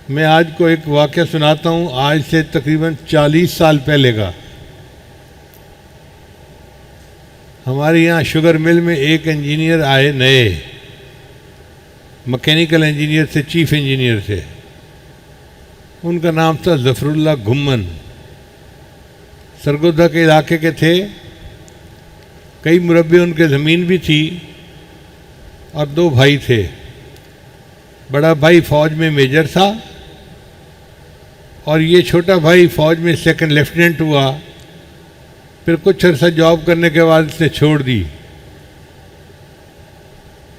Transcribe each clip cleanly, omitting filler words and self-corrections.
میں آج کو ایک واقعہ سناتا ہوں، آج سے تقریباً 40 سال پہلے کا۔ ہمارے یہاں شوگر مل میں ایک انجینئر آئے نئے، مکینیکل انجینئر تھے، چیف انجینئر تھے۔ ان کا نام تھا ظفر اللہ گھمن، سرگودا کے علاقے کے تھے۔ کئی مربع ان کے زمین بھی تھی اور 2 بھائی تھے۔ بڑا بھائی فوج میں میجر تھا اور یہ چھوٹا بھائی فوج میں 2nd لیفٹیننٹ ہوا۔ پھر کچھ عرصہ جاب کرنے کے بعد اس نے چھوڑ دی،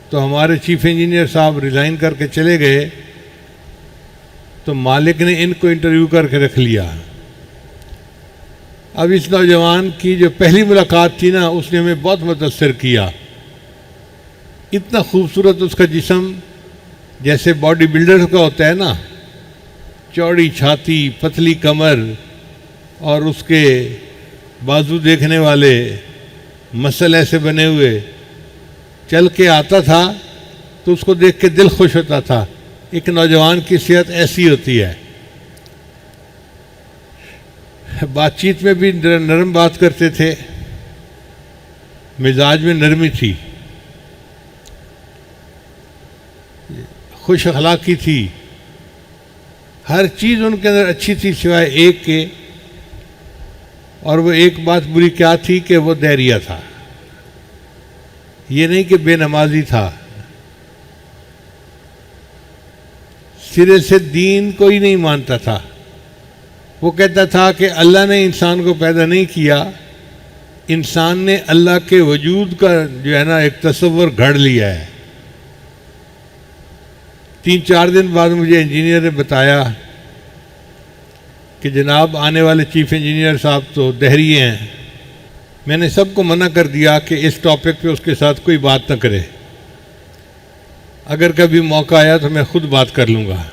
تو ہمارے چیف انجینئر صاحب ریزائن کر کے چلے گئے، تو مالک نے ان کو انٹرویو کر کے رکھ لیا۔ اب اس نوجوان کی جو پہلی ملاقات تھی نا، اس نے ہمیں بہت متاثر کیا۔ اتنا خوبصورت اس کا جسم، جیسے باڈی بلڈر کا ہوتا ہے نا، چوڑی چھاتی، پتلی کمر، اور اس کے بازو دیکھنے والے، مسل ایسے بنے ہوئے، چل کے آتا تھا تو اس کو دیکھ کے دل خوش ہوتا تھا۔ ایک نوجوان کی صحت ایسی ہوتی ہے۔ بات چیت میں بھی نرم بات کرتے تھے، مزاج میں نرمی تھی، خوش اخلاقی تھی، ہر چیز ان کے اندر اچھی تھی سوائے ایک کے، اور وہ ایک بات بری کیا تھی کہ وہ دہریہ تھا۔ یہ نہیں کہ بے نمازی تھا، سرے سے دین کوئی نہیں مانتا تھا۔ وہ کہتا تھا کہ اللہ نے انسان کو پیدا نہیں کیا، انسان نے اللہ کے وجود کا جو ہے نا ایک تصور گھڑ لیا ہے۔ 3-4 دن بعد مجھے انجینئر نے بتایا کہ جناب آنے والے چیف انجینئر صاحب تو دہری ہیں۔ میں نے سب کو منع کر دیا کہ اس ٹاپک پہ اس کے ساتھ کوئی بات نہ کرے، اگر کبھی موقع آیا تو میں خود بات کر لوں گا۔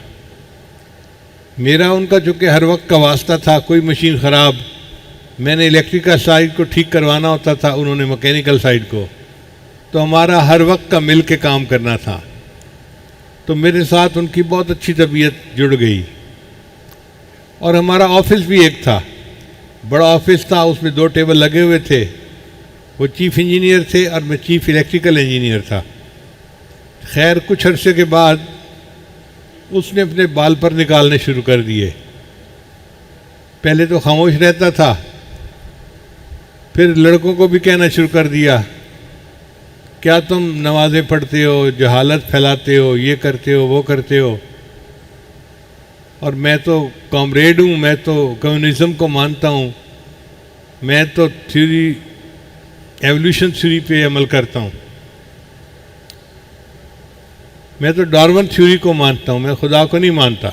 میرا ان کا چونکہ ہر وقت کا واسطہ تھا، کوئی مشین خراب، میں نے الیکٹریکل سائڈ کو ٹھیک کروانا ہوتا تھا، انہوں نے مکینیکل سائڈ کو، تو ہمارا ہر وقت کا مل کے کام کرنا تھا۔ تو میرے ساتھ ان کی بہت اچھی طبیعت جڑ گئی۔ اور ہمارا آفس بھی ایک تھا، بڑا آفس تھا، اس میں 2 ٹیبل لگے ہوئے تھے۔ وہ چیف انجینئر تھے اور میں چیف الیکٹریکل انجینئر تھا۔ خیر کچھ عرصے کے بعد اس نے اپنے بال پر نکالنے شروع کر دیے۔ پہلے تو خاموش رہتا تھا، پھر لڑکوں کو بھی کہنا شروع کر دیا، کیا تم نمازیں پڑھتے ہو، جہالت پھیلاتے ہو، یہ کرتے ہو، وہ کرتے ہو، اور میں تو کامریڈ ہوں، میں تو کمیونزم کو مانتا ہوں، میں تو تھیوری ایولیوشن تھیوری پہ عمل کرتا ہوں، میں تو ڈارون تھیوری کو مانتا ہوں، میں خدا کو نہیں مانتا،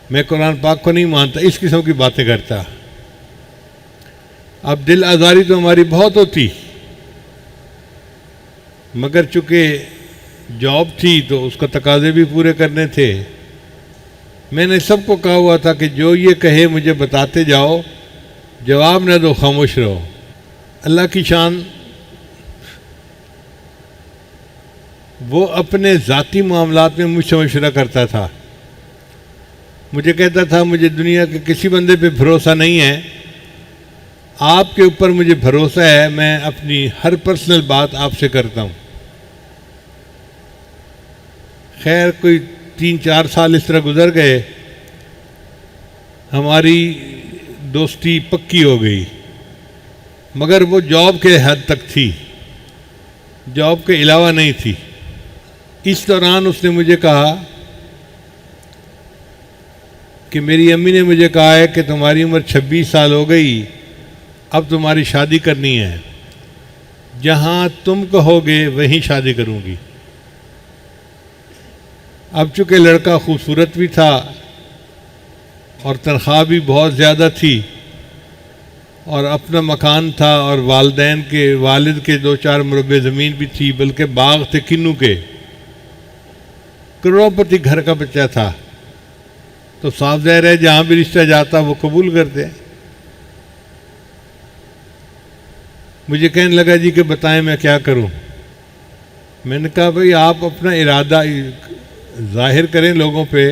میں قرآن پاک کو نہیں مانتا، اس قسم کی باتیں کرتا۔ اب دل آزاری تو ہماری بہت ہوتی، مگر چونکہ جاب تھی تو اس کا تقاضے بھی پورے کرنے تھے۔ میں نے سب کو کہا ہوا تھا کہ جو یہ کہے مجھے بتاتے جاؤ، جواب نہ دو، خاموش رہو۔ اللہ کی شان، وہ اپنے ذاتی معاملات میں مجھ سے مشورہ کرتا تھا۔ مجھے کہتا تھا مجھے دنیا کے کسی بندے پہ بھروسہ نہیں ہے، آپ کے اوپر مجھے بھروسہ ہے، میں اپنی ہر پرسنل بات آپ سے کرتا ہوں۔ خیر کوئی 3-4 سال اس طرح گزر گئے، ہماری دوستی پکی ہو گئی، مگر وہ جاب کے حد تک تھی، جاب کے علاوہ نہیں تھی۔ اس دوران اس نے مجھے کہا کہ میری امی نے مجھے کہا ہے کہ تمہاری عمر 26 سال ہو گئی، اب تمہاری شادی کرنی ہے، جہاں تم کہو گے وہیں شادی کروں گی۔ اب چونکہ لڑکا خوبصورت بھی تھا اور تنخواہ بھی بہت زیادہ تھی، اور اپنا مکان تھا، اور والدین کے والد کے 2-4 مربع زمین بھی تھی، بلکہ باغ تھے کنو کے، کروڑ پتی گھر کا بچہ تھا، تو صاف ظاہر ہے جہاں بھی رشتہ جاتا وہ قبول کرتے۔ مجھے کہنے لگا جی کہ بتائیں میں کیا کروں۔ میں نے کہا بھئی آپ اپنا ارادہ ظاہر کریں لوگوں پہ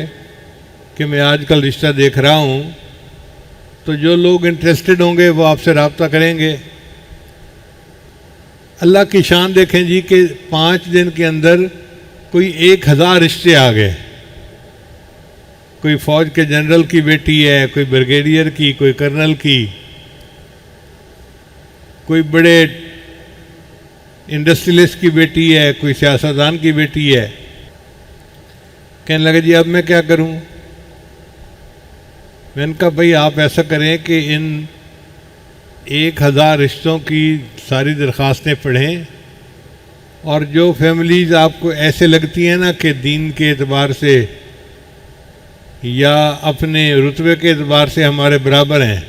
کہ میں آج کل رشتہ دیکھ رہا ہوں، تو جو لوگ انٹرسٹڈ ہوں گے وہ آپ سے رابطہ کریں گے۔ اللہ کی شان دیکھیں جی کہ 5 دن کے اندر کوئی 1000 رشتے آ گئے۔ کوئی فوج کے جنرل کی بیٹی ہے، کوئی بریگیڈیئر کی، کوئی کرنل کی، کوئی بڑے انڈسٹریلسٹ کی بیٹی ہے، کوئی سیاستدان کی بیٹی ہے۔ کہنے لگا جی اب میں کیا کروں؟ میں نے کہا بھائی آپ ایسا کریں کہ ان 1000 رشتوں کی ساری درخواستیں پڑھیں، اور جو فیملیز آپ کو ایسے لگتی ہیں نا کہ دین کے اعتبار سے یا اپنے رتبے کے اعتبار سے ہمارے برابر ہیں،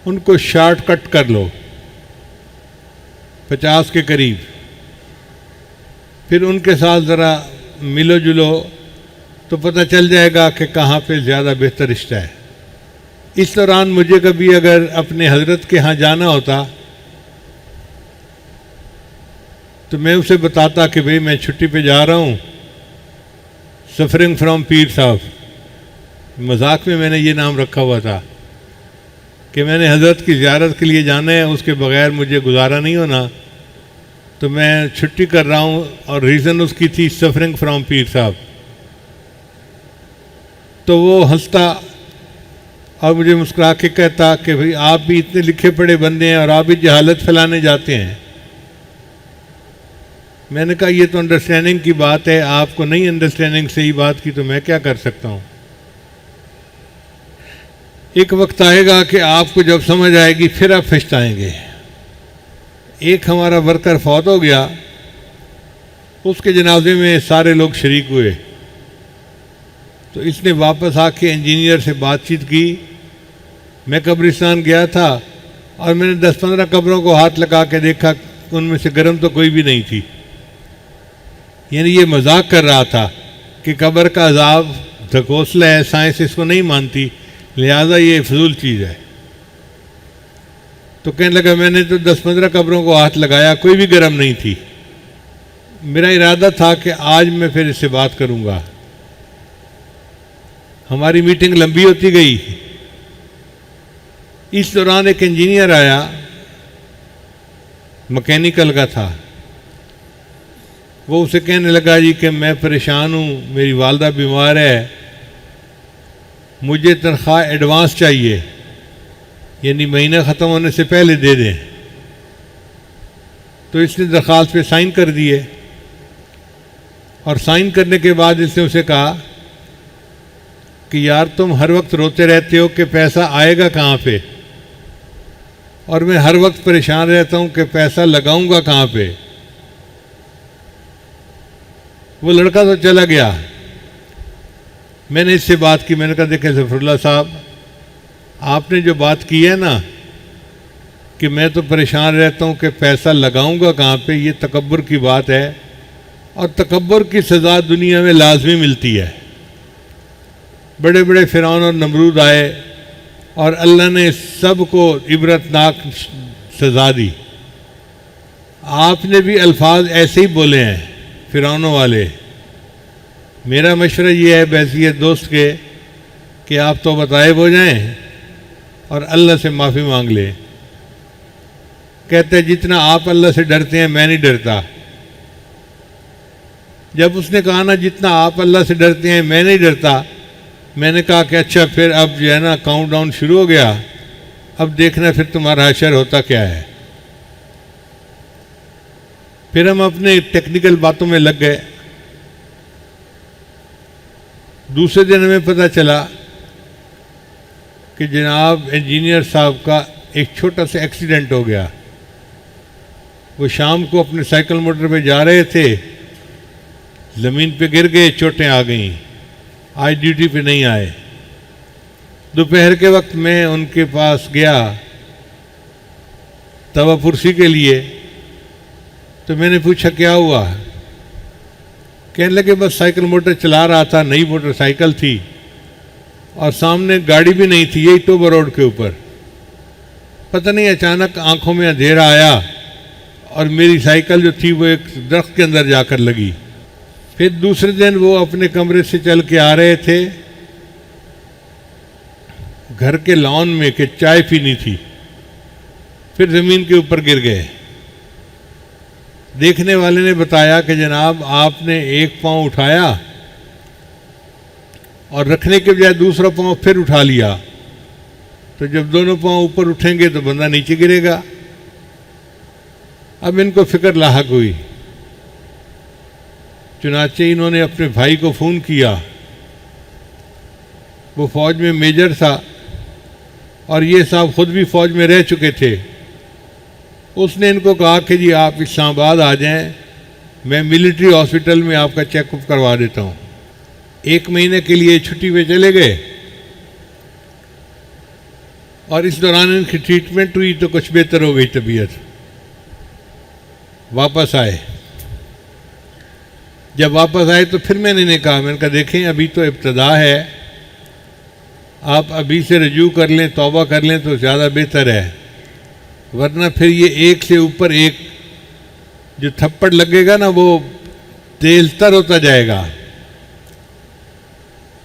ان کو شارٹ کٹ کر لو 50 کے قریب، پھر ان کے ساتھ ذرا ملو جلو تو پتہ چل جائے گا کہ کہاں پہ زیادہ بہتر رشتہ ہے۔ اس دوران مجھے کبھی اگر اپنے حضرت کے ہاں جانا ہوتا تو میں اسے بتاتا کہ بھئی میں چھٹی پہ جا رہا ہوں، سفرنگ فرام پیر صاحب، مذاق میں نے یہ نام رکھا ہوا تھا کہ میں نے حضرت کی زیارت کے لیے جانا ہے، اس کے بغیر مجھے گزارا نہیں ہونا، تو میں چھٹی کر رہا ہوں، اور ریزن اس کی تھی سفرنگ فرام پیر صاحب۔ تو وہ ہنستا اور مجھے مسکرا کے کہتا کہ بھئی آپ بھی اتنے لکھے پڑھے بندے ہیں اور آپ بھی جہالت پھیلانے جاتے ہیں۔ میں نے کہا یہ تو انڈرسٹینڈنگ کی بات ہے، آپ کو نہیں انڈرسٹینڈنگ صحیح بات کی، تو میں کیا کر سکتا ہوں؟ ایک وقت آئے گا کہ آپ کو جب سمجھ آئے گی پھر آپ پچھتائیں گے۔ ایک ہمارا ورکر فوت ہو گیا، اس کے جنازے میں سارے لوگ شریک ہوئے، تو اس نے واپس آ کے انجینئر سے بات چیت کی۔ میں قبرستان گیا تھا اور میں نے 10-15 قبروں کو ہاتھ لگا کے دیکھا، ان میں سے گرم تو کوئی بھی نہیں تھی۔ یعنی یہ مذاق کر رہا تھا کہ قبر کا عذاب دھکوسلا ہے، سائنس اس کو نہیں مانتی، لہذا یہ فضول چیز ہے۔ تو کہنے لگا میں نے تو 10-15 قبروں کو ہاتھ لگایا، کوئی بھی گرم نہیں تھی۔ میرا ارادہ تھا کہ آج میں پھر اس سے بات کروں گا۔ ہماری میٹنگ لمبی ہوتی گئی۔ اس دوران ایک انجینئر آیا، مکینیکل کا تھا۔ وہ اسے کہنے لگا جی کہ میں پریشان ہوں، میری والدہ بیمار ہے، مجھے تنخواہ ایڈوانس چاہیے، یعنی مہینہ ختم ہونے سے پہلے دے دیں۔ تو اس نے درخواست پہ سائن کر دیے، اور سائن کرنے کے بعد اس نے اسے کہا کہ یار تم ہر وقت روتے رہتے ہو کہ پیسہ آئے گا کہاں پہ، اور میں ہر وقت پریشان رہتا ہوں کہ پیسہ لگاؤں گا کہاں پہ۔ وہ لڑکا تو چلا گیا۔ میں نے اس سے بات کی، میں نے کہا دیکھیں ظفر اللہ صاحب، آپ نے جو بات کی ہے نا کہ میں تو پریشان رہتا ہوں کہ پیسہ لگاؤں گا کہاں پہ، یہ تکبر کی بات ہے، اور تکبر کی سزا دنیا میں لازمی ملتی ہے۔ بڑے بڑے فرعون اور نمرود آئے اور اللہ نے سب کو عبرتناک سزا دی۔ آپ نے بھی الفاظ ایسے ہی بولے ہیں فرعونوں والے۔ میرا مشورہ یہ ہے بحیثیت دوست کے کہ آپ توبہ طائب ہو جائیں اور اللہ سے معافی مانگ لیں۔ کہتے ہیں جتنا آپ اللہ سے ڈرتے ہیں میں نہیں ڈرتا۔ جب اس نے کہا نا جتنا آپ اللہ سے ڈرتے ہیں میں نہیں ڈرتا، میں نے کہا کہ اچھا پھر اب جو ہے نا کاؤنٹ ڈاؤن شروع ہو گیا، اب دیکھنا پھر تمہارا حشر ہوتا کیا ہے۔ پھر ہم اپنے ٹیکنیکل باتوں میں لگ گئے۔ دوسرے دن ہمیں پتہ چلا کہ جناب انجینئر صاحب کا ایک چھوٹا سا ایکسیڈنٹ ہو گیا۔ وہ شام کو اپنے سائیکل موٹر پہ جا رہے تھے، زمین پہ گر گئے، چوٹیں آ گئیں، آج ڈیوٹی پہ نہیں آئے۔ دوپہر کے وقت میں ان کے پاس گیا توا پرسی کے لیے، تو میں نے پوچھا کیا ہوا؟ کہنے لگے بس سائیکل موٹر چلا رہا تھا، نئی موٹر سائیکل تھی، اور سامنے گاڑی بھی نہیں تھی، یہی ٹوبر روڈ کے اوپر۔ پتہ نہیں اچانک آنکھوں میں اندھیرا آیا اور میری سائیکل جو تھی وہ ایک درخت کے اندر جا کر لگی۔ پھر دوسرے دن وہ اپنے کمرے سے چل کے آ رہے تھے گھر کے لان میں کہ چائے پینی تھی، پھر زمین کے اوپر گر گئے۔ دیکھنے والے نے بتایا کہ جناب آپ نے ایک پاؤں اٹھایا اور رکھنے کے بجائے دوسرا پاؤں پھر اٹھا لیا، تو جب دونوں پاؤں اوپر اٹھیں گے تو بندہ نیچے گرے گا۔ اب ان کو فکر لاحق ہوئی، چنانچہ انہوں نے اپنے بھائی کو فون کیا، وہ فوج میں میجر تھا اور یہ صاحب خود بھی فوج میں رہ چکے تھے۔ اس نے ان کو کہا کہ جی آپ اسلام آباد آ جائیں، میں ملٹری ہاسپٹل میں آپ کا چیک اپ کروا دیتا ہوں۔ 1 مہینے کے لیے چھٹی پہ چلے گئے اور اس دوران ان کی ٹریٹمنٹ ہوئی تو کچھ بہتر ہو گئی طبیعت۔ واپس آئے، جب واپس آئے تو پھر میں نے کہا، میں نے کہا دیکھیں ابھی تو ابتدا ہے، آپ ابھی سے رجوع کر لیں، توبہ کر لیں تو زیادہ بہتر ہے، ورنہ پھر یہ ایک سے اوپر ایک جو تھپڑ لگے گا نا وہ تیز تر ہوتا جائے گا۔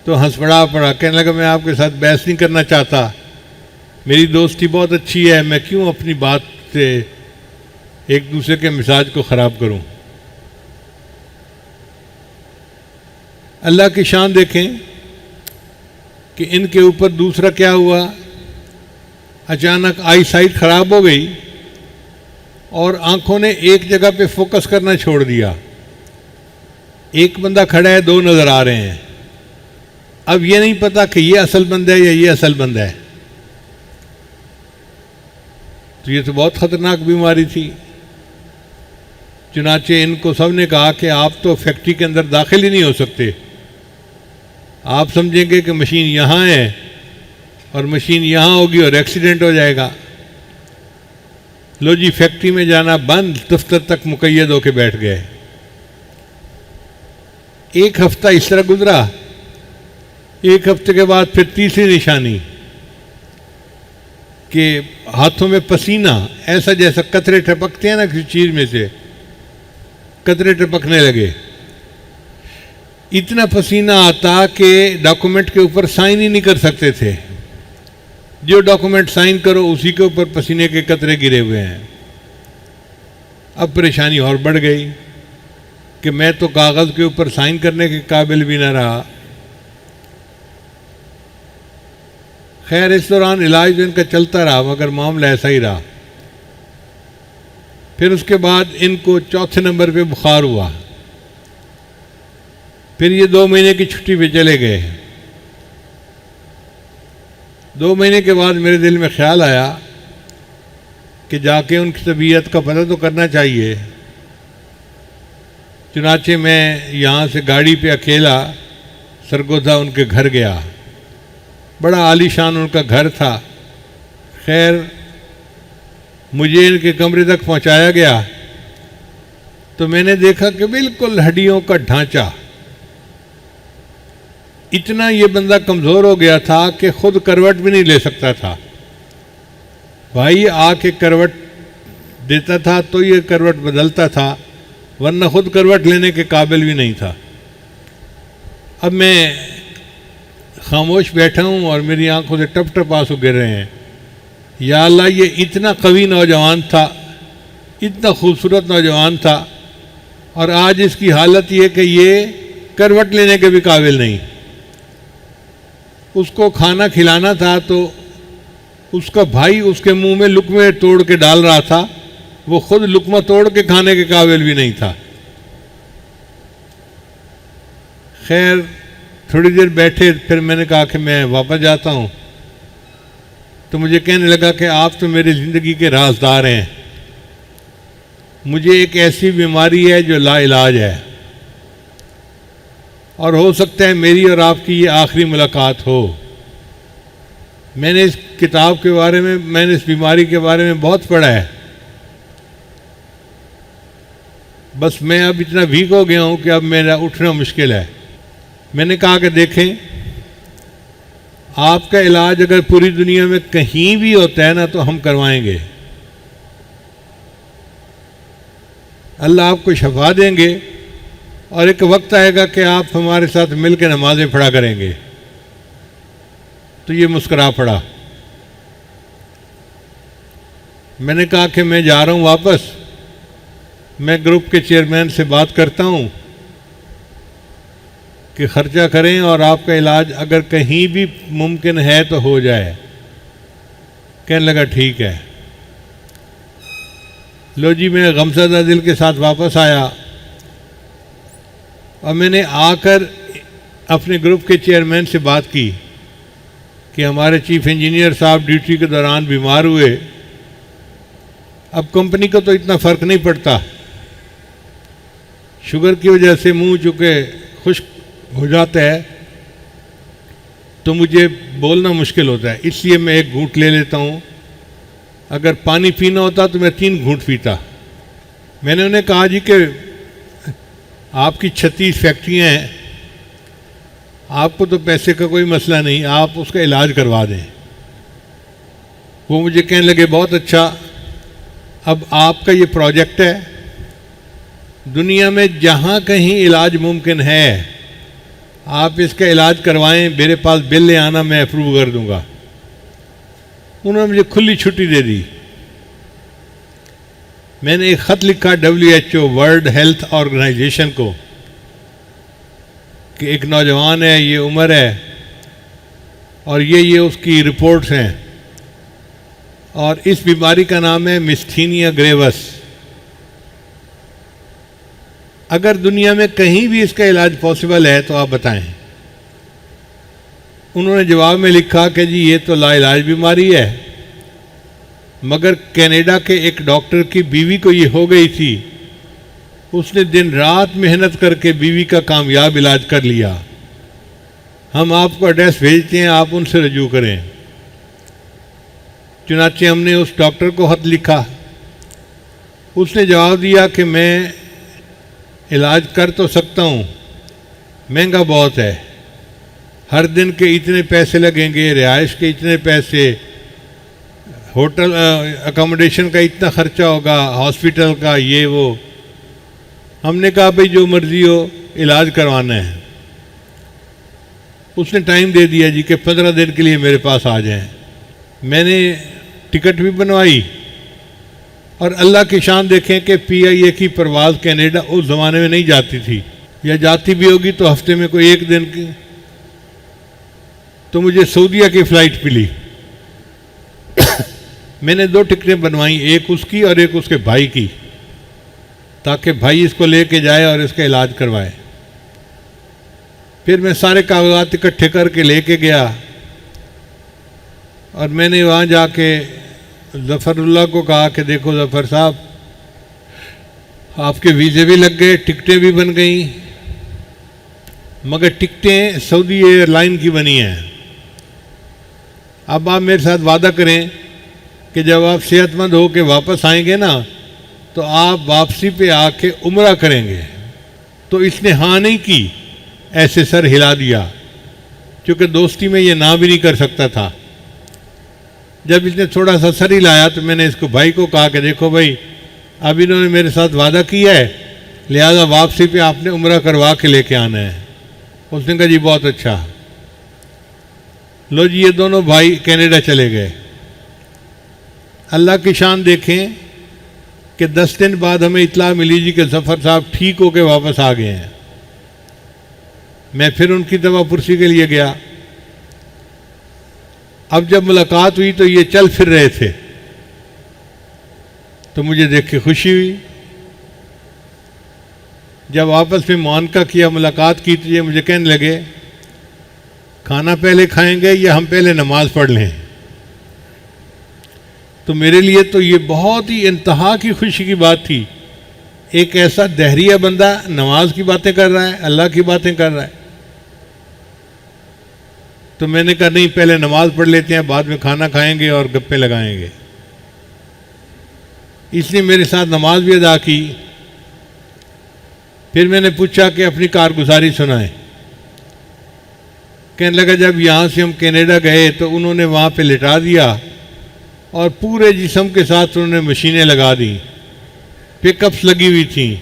تو ہنس پڑا، کہنے لگا میں آپ کے ساتھ بحث نہیں کرنا چاہتا، میری دوستی بہت اچھی ہے، میں کیوں اپنی بات سے ایک دوسرے کے مزاج کو خراب کروں۔ اللہ کی شان دیکھیں کہ ان کے اوپر دوسرا کیا ہوا، اچانک آئی سائٹ خراب ہو گئی اور آنکھوں نے ایک جگہ پہ فوکس کرنا چھوڑ دیا۔ ایک بندہ کھڑا ہے، 2 نظر آ رہے ہیں، اب یہ نہیں پتا کہ یہ اصل بندہ ہے یا یہ اصل بندہ ہے۔ تو یہ تو بہت خطرناک بیماری تھی۔ چنانچہ ان کو سب نے کہا کہ آپ تو فیکٹری کے اندر داخل ہی نہیں ہو سکتے، آپ سمجھیں گے کہ مشین یہاں ہے اور مشین یہاں ہوگی اور ایکسیڈنٹ ہو جائے گا۔ لو جی فیکٹری میں جانا بند، دفتر تک مقید ہو کے بیٹھ گئے۔ 1 ہفتہ اس طرح گزرا، 1 ہفتے کے بعد پھر تیسری نشانی کہ ہاتھوں میں پسینہ ایسا جیسا قطرے ٹپکتے ہیں نا کسی چیز میں سے، قطرے ٹپکنے لگے، اتنا پسینہ آتا کہ ڈاکومنٹ کے اوپر سائن ہی نہیں کر سکتے تھے، جو ڈاکومنٹ سائن کرو اسی کے اوپر پسینے کے قطرے گرے ہوئے ہیں۔ اب پریشانی اور بڑھ گئی کہ میں تو کاغذ کے اوپر سائن کرنے کے قابل بھی نہ رہا۔ خیر اس دوران علاج ان کا چلتا رہا مگر معاملہ ایسا ہی رہا۔ پھر اس کے بعد ان کو 4تھے نمبر پہ بخار ہوا، پھر یہ 2 مہینے کی چھٹی پہ چلے گئے۔ 2 مہینے کے بعد میرے دل میں خیال آیا کہ جا کے ان کی طبیعت کا پتہ تو کرنا چاہیے۔ چنانچہ میں یہاں سے گاڑی پہ اکیلا سرگودا ان کے گھر گیا، بڑا عالی شان ان کا گھر تھا۔ خیر مجھے ان کے کمرے تک پہنچایا گیا تو میں نے دیکھا کہ بالکل ہڈیوں کا ڈھانچہ، اتنا یہ بندہ کمزور ہو گیا تھا کہ خود کروٹ بھی نہیں لے سکتا تھا۔ بھائی آ کے کروٹ دیتا تھا تو یہ کروٹ بدلتا تھا، ورنہ خود کروٹ لینے کے قابل بھی نہیں تھا۔ اب میں خاموش بیٹھا ہوں اور میری آنکھوں سے ٹپ ٹپ آنسو گر رہے ہیں۔ یا اللہ یہ اتنا قوی نوجوان تھا، اتنا خوبصورت نوجوان تھا، اور آج اس کی حالت یہ کہ یہ کروٹ لینے کے بھی قابل نہیں۔ اس کو کھانا کھلانا تھا تو اس کا بھائی اس کے منہ میں لقمے توڑ کے ڈال رہا تھا، وہ خود لقمہ توڑ کے کھانے کے قابل بھی نہیں تھا۔ خیر تھوڑی دیر بیٹھے، پھر میں نے کہا کہ میں واپس جاتا ہوں، تو مجھے کہنے لگا کہ آپ تو میری زندگی کے رازدار ہیں، مجھے ایک ایسی بیماری ہے جو لا علاج ہے، اور ہو سکتا ہے میری اور آپ کی یہ آخری ملاقات ہو۔ میں نے اس کتاب کے بارے میں نے اس بیماری کے بارے میں بہت پڑھا ہے، بس میں اب اتنا ویک ہو گیا ہوں کہ اب میرا اٹھنا مشکل ہے۔ میں نے کہا کہ دیکھیں آپ کا علاج اگر پوری دنیا میں کہیں بھی ہوتا ہے نا تو ہم کروائیں گے، اللہ آپ کو شفا دیں گے، اور ایک وقت آئے گا کہ آپ ہمارے ساتھ مل کے نمازیں پڑھا کریں گے۔ تو یہ مسکرا پڑا. میں نے کہا کہ میں جا رہا ہوں واپس, میں گروپ کے چیئرمین سے بات کرتا ہوں کہ خرچہ کریں اور آپ کا علاج اگر کہیں بھی ممکن ہے تو ہو جائے. کہنے لگا ٹھیک ہے. لو جی, میں غمزدہ دل کے ساتھ واپس آیا اور میں نے آ کر اپنے گروپ کے چیئرمین سے بات کی کہ ہمارے چیف انجینئر صاحب ڈیوٹی کے دوران بیمار ہوئے. اب کمپنی کو تو اتنا فرق نہیں پڑتا, شوگر کی وجہ سے منہ چونکہ خشک ہو جاتا ہے تو مجھے بولنا مشکل ہوتا ہے, اس لیے میں ایک گھونٹ لے لیتا ہوں. اگر پانی پینا ہوتا تو میں 3 گھونٹ پیتا. میں نے انہیں کہا جی کہ آپ کی 36 فیکٹریاں ہیں, آپ کو تو پیسے کا کوئی مسئلہ نہیں, آپ اس کا علاج کروا دیں. وہ مجھے کہنے لگے بہت اچھا, اب آپ کا یہ پروجیکٹ ہے, دنیا میں جہاں کہیں علاج ممکن ہے آپ اس کا علاج کروائیں, میرے پاس بل لے آنا, میں اپروو کر دوں گا. انہوں نے مجھے کھلی چھٹی دے دی. میں نے ایک خط لکھا WHO ورلڈ ہیلتھ آرگنائزیشن کو کہ ایک نوجوان ہے, یہ عمر ہے اور یہ اس کی رپورٹس ہیں, اور اس بیماری کا نام ہے میستھینیا گریوس. اگر دنیا میں کہیں بھی اس کا علاج پاسبل ہے تو آپ بتائیں. انہوں نے جواب میں لکھا کہ جی یہ تو لا علاج بیماری ہے, مگر کینیڈا کے ایک ڈاکٹر کی بیوی کو یہ ہو گئی تھی, اس نے دن رات محنت کر کے بیوی کا کامیاب علاج کر لیا. ہم آپ کو ایڈریس بھیجتے ہیں, آپ ان سے رجوع کریں. چنانچہ ہم نے اس ڈاکٹر کو خط لکھا. اس نے جواب دیا کہ میں علاج کر تو سکتا ہوں, مہنگا بہت ہے, ہر دن کے اتنے پیسے لگیں گے, رہائش کے اتنے پیسے, ہوٹل اکاموڈیشن کا اتنا خرچہ ہوگا, ہاسپٹل کا یہ وہ. ہم نے کہا بھئی جو مرضی ہو, علاج کروانا ہے. اس نے ٹائم دے دیا جی کہ 15 دن کے لیے میرے پاس آ جائیں. میں نے ٹکٹ بھی بنوائی, اور اللہ کی شان دیکھیں کہ PIA کی پرواز کینیڈا اس زمانے میں نہیں جاتی تھی, یا جاتی بھی ہوگی تو ہفتے میں کوئی 1 دن کی. تو مجھے سعودیہ کی فلائٹ ملی. میں نے 2 ٹکٹیں بنوائیں, ایک اس کی اور ایک اس کے بھائی کی, تاکہ بھائی اس کو لے کے جائے اور اس کا علاج کروائے. پھر میں سارے کاغذات اکٹھے کر کے لے کے گیا, اور میں نے وہاں جا کے ظفر اللہ کو کہا کہ دیکھو ظفر صاحب, آپ کے ویزے بھی لگ گئے, ٹکٹیں بھی بن گئیں, مگر ٹکٹیں سعودی ایئر لائن کی بنی ہیں. اب آپ میرے ساتھ وعدہ کریں کہ جب آپ صحت مند ہو کے واپس آئیں گے نا, تو آپ واپسی پہ آ کے عمرہ کریں گے. تو اس نے ہاں نہیں کی, ایسے سر ہلا دیا, کیونکہ دوستی میں یہ نہ بھی نہیں کر سکتا تھا. جب اس نے تھوڑا سا سر ہلایا تو میں نے اس کو بھائی کو کہا کہ دیکھو بھائی, اب انہوں نے میرے ساتھ وعدہ کیا ہے, لہذا واپسی پہ آپ نے عمرہ کروا کے لے کے آنا ہے. اس نے کہا جی بہت اچھا. لو جی, یہ دونوں بھائی کینیڈا چلے گئے. اللہ کی شان دیکھیں کہ 10 دن بعد ہمیں اطلاع ملی جی کہ ظفر صاحب ٹھیک ہو کے واپس آ گئے ہیں. میں پھر ان کی دوا پرسی کے لیے گیا. اب جب ملاقات ہوئی تو یہ چل پھر رہے تھے, تو مجھے دیکھ کے خوشی ہوئی. جب آپس میں معانقہ کیا, ملاقات کی, تو یہ مجھے کہنے لگے کھانا پہلے کھائیں گے یا ہم پہلے نماز پڑھ لیں. تو میرے لیے تو یہ بہت ہی انتہا کی خوشی کی بات تھی. ایک ایسا دہریہ بندہ نماز کی باتیں کر رہا ہے, اللہ کی باتیں کر رہا ہے. تو میں نے کہا نہیں, پہلے نماز پڑھ لیتے ہیں, بعد میں کھانا کھائیں گے اور گپیں لگائیں گے. اس نے میرے ساتھ نماز بھی ادا کی. پھر میں نے پوچھا کہ اپنی کارگزاری سنائیں. کہنے لگا جب یہاں سے ہم کینیڈا گئے تو انہوں نے وہاں پہ لٹا دیا, اور پورے جسم کے ساتھ انہوں نے مشینیں لگا دیں, پک اپس لگی ہوئی تھیں,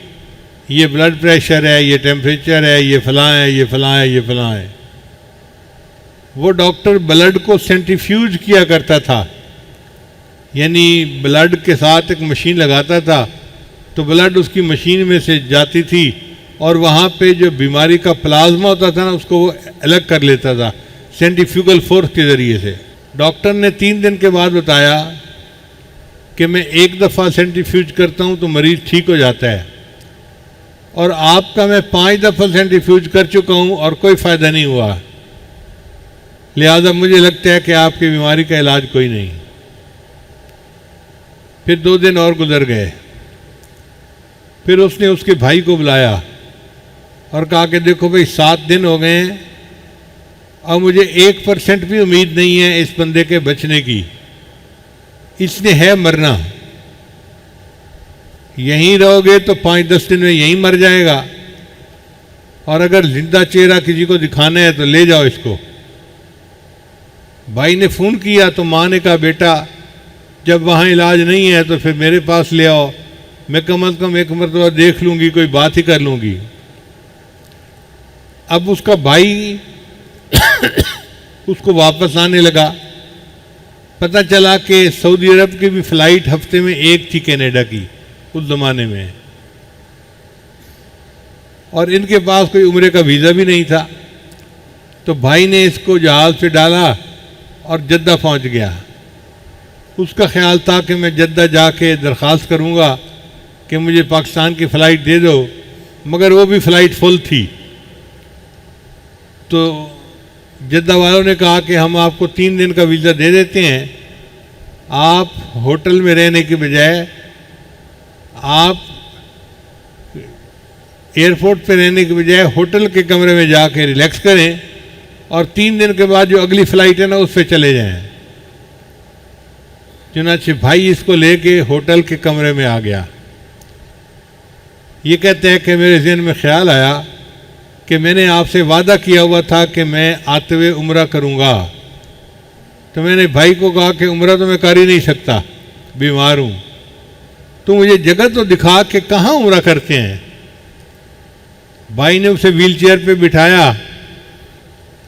یہ بلڈ پریشر ہے, یہ ٹیمپریچر ہے, یہ فلاں ہے, یہ فلاں ہے, یہ فلاں ہے. وہ ڈاکٹر بلڈ کو سینٹریفیوج کیا کرتا تھا، یعنی بلڈ کے ساتھ ایک مشین لگاتا تھا تو بلڈ اس کی مشین میں سے جاتی تھی اور وہاں پہ جو بیماری کا پلازما ہوتا تھا نا اس کو وہ الگ کر لیتا تھا سینٹریفیوگل فورس کے ذریعے سے۔ ڈاکٹر نے 3 دن کے بعد بتایا کہ میں ایک دفعہ سینٹریفیوج کرتا ہوں تو مریض ٹھیک ہو جاتا ہے، اور آپ کا میں 5 دفعہ سینٹریفیوج کر چکا ہوں اور کوئی فائدہ نہیں ہوا، لہذا مجھے لگتا ہے کہ آپ کی بیماری کا علاج کوئی نہیں۔ پھر 2 دن اور گزر گئے، پھر اس نے اس کے بھائی کو بلایا اور کہا کہ دیکھو بھائی 7 دن ہو گئے ہیں اور مجھے 1% بھی امید نہیں ہے اس بندے کے بچنے کی، اس نے ہے مرنا، یہیں رہو گے تو 5-10 دن میں یہیں مر جائے گا، اور اگر زندہ چہرہ کسی کو دکھانا ہے تو لے جاؤ اس کو۔ بھائی نے فون کیا تو ماں نے کہا بیٹا جب وہاں علاج نہیں ہے تو پھر میرے پاس لے آؤ، میں کم از کم 1 مرتبہ دیکھ لوں گی، کوئی بات ہی کر لوں گی۔ اب اس کا بھائی اس کو واپس آنے لگا، پتہ چلا کہ سعودی عرب کی بھی فلائٹ ہفتے میں 1 تھی کینیڈا کی اس زمانے میں، اور ان کے پاس کوئی عمرے کا ویزا بھی نہیں تھا، تو بھائی نے اس کو جہاز پہ ڈالا اور جدہ پہنچ گیا۔ اس کا خیال تھا کہ میں جدہ جا کے درخواست کروں گا کہ مجھے پاکستان کی فلائٹ دے دو، مگر وہ بھی فلائٹ فل تھی۔ تو جدہ والوں نے کہا کہ ہم آپ کو 3 دن کا ویزا دے دیتے ہیں، آپ ہوٹل میں رہنے کے بجائے آپ ایئرپورٹ پہ رہنے کے بجائے ہوٹل کے کمرے میں جا کے ریلیکس کریں، اور 3 دن کے بعد جو اگلی فلائٹ ہے نا اس پہ چلے جائیں۔ چنانچہ بھائی اس کو لے کے ہوٹل کے کمرے میں آ گیا۔ یہ کہتے ہیں کہ میرے ذہن میں خیال آیا کہ میں نے آپ سے وعدہ کیا ہوا تھا کہ میں آتے ہوئے عمرہ کروں گا، تو میں نے بھائی کو کہا کہ عمرہ تو میں کر ہی نہیں سکتا، بیمار ہوں، تو مجھے جگہ تو دکھا کہ کہاں عمرہ کرتے ہیں۔ بھائی نے اسے ویل چیئر پہ بٹھایا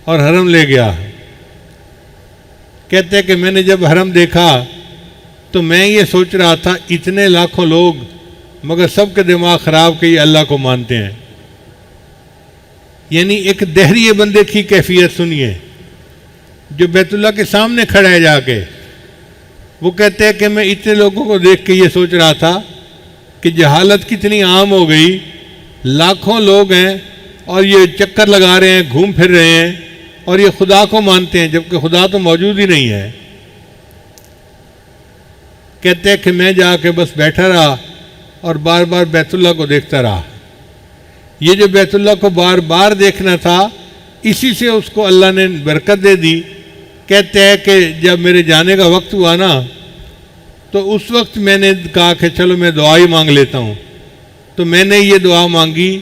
اور حرم لے گیا۔ کہتے ہیں کہ میں نے جب حرم دیکھا تو میں یہ سوچ رہا تھا اتنے لاکھوں لوگ مگر سب کے دماغ خراب کہ یہ اللہ کو مانتے ہیں، یعنی ایک دہریے بندے کی کیفیت سنیے جو بیت اللہ کے سامنے کھڑا ہے جا کے۔ وہ کہتے ہیں کہ میں اتنے لوگوں کو دیکھ کے یہ سوچ رہا تھا کہ جہالت کتنی عام ہو گئی، لاکھوں لوگ ہیں اور یہ چکر لگا رہے ہیں، گھوم پھر رہے ہیں، اور یہ خدا کو مانتے ہیں جبکہ خدا تو موجود ہی نہیں ہے۔ کہتے ہیں کہ میں جا کے بس بیٹھا رہا اور بار بار بیت اللہ کو دیکھتا رہا۔ یہ جو بیت اللہ کو بار بار دیکھنا تھا اسی سے اس کو اللہ نے برکت دے دی۔ کہتے ہیں کہ جب میرے جانے کا وقت ہوا نا تو اس وقت میں نے کہا کہ چلو میں دعا ہی مانگ لیتا ہوں، تو میں نے یہ دعا مانگی،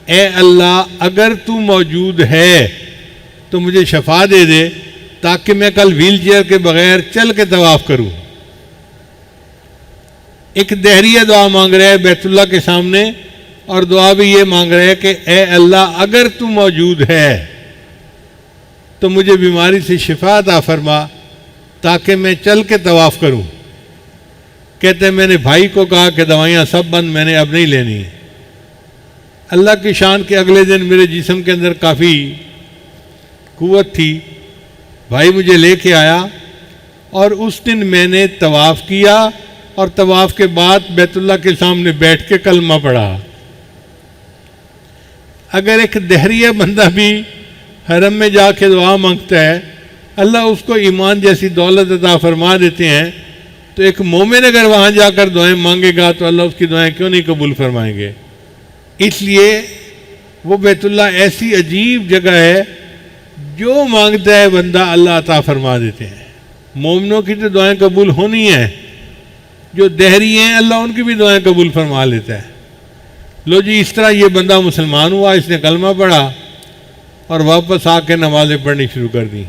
اے اللہ اگر تو موجود ہے تو مجھے شفا دے دے تاکہ میں کل ویل چیئر کے بغیر چل کے طواف کروں۔ ایک دہریہ دعا مانگ رہا ہے بیت اللہ کے سامنے، اور دعا بھی یہ مانگ رہے ہیں کہ اے اللہ اگر تو موجود ہے تو مجھے بیماری سے شفا عطا فرما تاکہ میں چل کے طواف کروں۔ کہتے ہیں میں نے بھائی کو کہا کہ دوائیاں سب بند، میں نے اب نہیں لینی۔ اللہ کی شان کے اگلے دن میرے جسم کے اندر کافی قوت تھی، بھائی مجھے لے کے آیا اور اس دن میں نے طواف کیا، اور طواف کے بعد بیت اللہ کے سامنے بیٹھ کے کلمہ پڑھا۔ اگر ایک دہریہ بندہ بھی حرم میں جا کے دعا مانگتا ہے اللہ اس کو ایمان جیسی دولت عطا فرما دیتے ہیں، تو ایک مومن اگر وہاں جا کر دعائیں مانگے گا تو اللہ اس کی دعائیں کیوں نہیں قبول فرمائیں گے؟ اس لیے وہ بیت اللہ ایسی عجیب جگہ ہے، جو مانگتا ہے بندہ اللہ عطا فرما دیتے ہیں۔ مومنوں کی تو دعائیں قبول ہونی ہیں، جو دہری ہیں اللہ ان کی بھی دعائیں قبول فرما لیتا ہے۔ لو جی اس طرح یہ بندہ مسلمان ہوا، اس نے کلمہ پڑھا اور واپس آ کے نمازیں پڑھنی شروع کر دیں۔